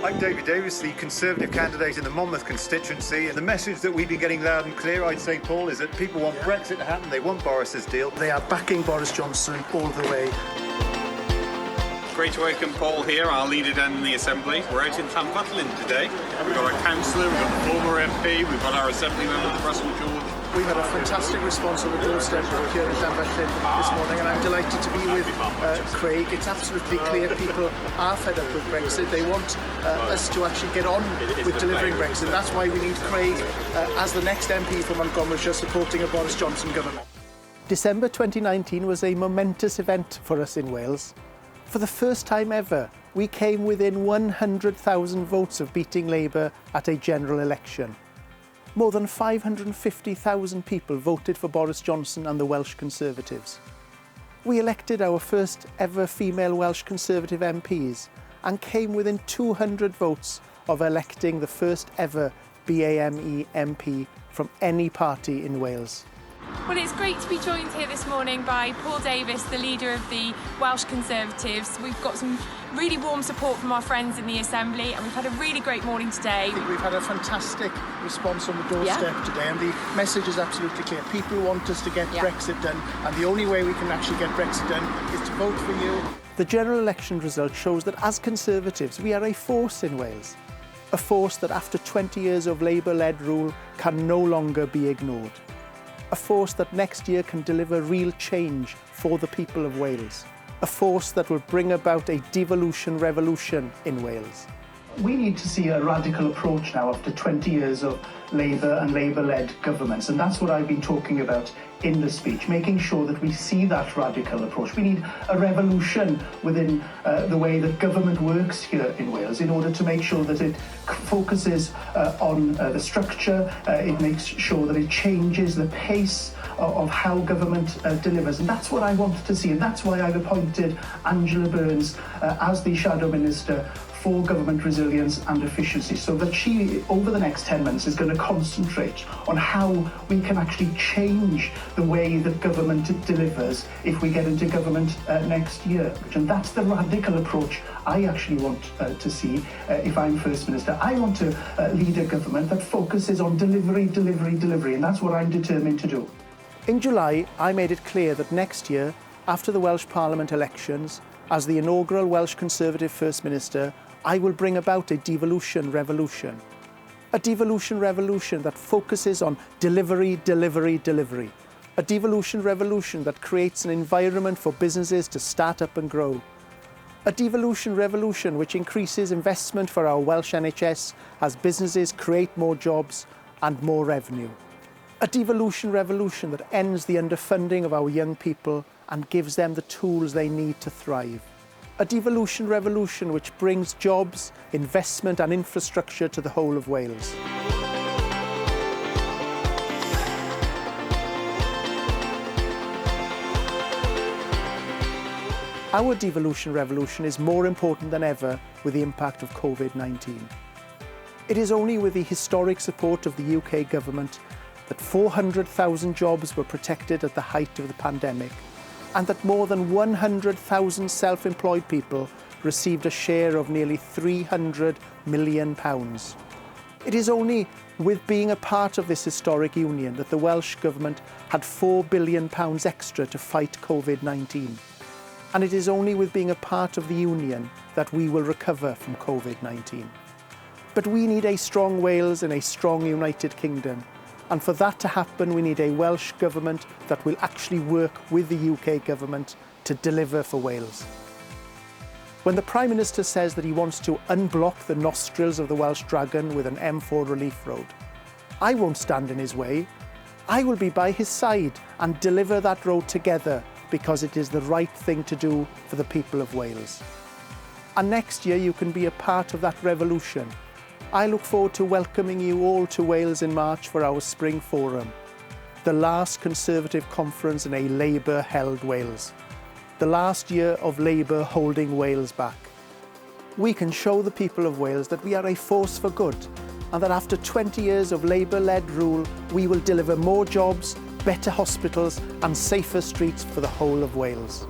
I'm Davies, the Conservative candidate in the Monmouth constituency, and the message that we've been getting loud and clear, I'd say, Paul, is that people want Brexit to happen, they want Boris's deal. They are backing Boris Johnson all the way. Great to welcome Paul here, our leader down in the Assembly. We're out in Llanfyllin today. We've got our councillor, we've got the former MP, we've got our Assembly member, Russell George. We've had a fantastic response on the doorstep here in Llanfyllin this morning, and I'm delighted to be with Craig. It's absolutely clear people are fed up with Brexit. They want us to actually get on with delivering Brexit. That's why we need Craig as the next MP for Montgomeryshire supporting a Boris Johnson government. December 2019 was a momentous event for us in Wales. For the first time ever, we came within 100,000 votes of beating Labour at a general election. More than 550,000 people voted for Boris Johnson and the Welsh Conservatives. We elected our first ever female Welsh Conservative MPs and came within 200 votes of electing the first ever BAME MP from any party in Wales. Well, it's great to be joined here this morning by Paul Davies, the leader of the Welsh Conservatives. We've got some really warm support from our friends in the Assembly, and we've had a really great morning today. I think we've had a fantastic response on the doorstep today, and the message is absolutely clear. People want us to get Brexit done, and the only way we can actually get Brexit done is to vote for you. The general election result shows that as Conservatives, we are a force in Wales. A force that after 20 years of Labour-led rule can no longer be ignored. A force that next year can deliver real change for the people of Wales. A force that will bring about a devolution revolution in Wales. We need to see a radical approach now after 20 years of Labour and Labour-led governments, and that's what I've been talking about in the speech, making sure that we see that radical approach. We need a revolution within the way that government works here in Wales in order to make sure that it focuses on the structure, it makes sure that it changes the pace of how government delivers, and that's what I want to see, and that's why I've appointed Angela Burns as the Shadow Minister for Government Resilience and Efficiency, so that she, over the next 10 months, is going to concentrate on how we can actually change the way that government delivers if we get into government next year. And that's the radical approach I actually want to see if I'm First Minister. I want to lead a government that focuses on delivery, and that's what I'm determined to do. In July, I made it clear that next year, after the Welsh Parliament elections, as the inaugural Welsh Conservative First Minister, I will bring about a devolution revolution. A devolution revolution that focuses on delivery. A devolution revolution that creates an environment for businesses to start up and grow. A devolution revolution which increases investment for our Welsh NHS as businesses create more jobs and more revenue. A devolution revolution that ends the underfunding of our young people and gives them the tools they need to thrive. A devolution revolution which brings jobs, investment and infrastructure to the whole of Wales. Our devolution revolution is more important than ever with the impact of COVID-19. It is only with the historic support of the UK government that 400,000 jobs were protected at the height of the pandemic, and that more than 100,000 self-employed people received a share of nearly £300 million. It is only with being a part of this historic union that the Welsh Government had £4 billion extra to fight COVID-19. And it is only with being a part of the union that we will recover from COVID-19. But we need a strong Wales and a strong United Kingdom. And for that to happen, we need a Welsh Government that will actually work with the UK Government to deliver for Wales. When the Prime Minister says that he wants to unblock the nostrils of the Welsh Dragon with an M4 relief road, I won't stand in his way. I will be by his side and deliver that road together because it is the right thing to do for the people of Wales. And next year you can be a part of that revolution. I look forward to welcoming you all to Wales in March for our Spring Forum, the last Conservative conference in a Labour-held Wales, the last year of Labour holding Wales back. We can show the people of Wales that we are a force for good and that after 20 years of Labour-led rule, we will deliver more jobs, better hospitals and safer streets for the whole of Wales.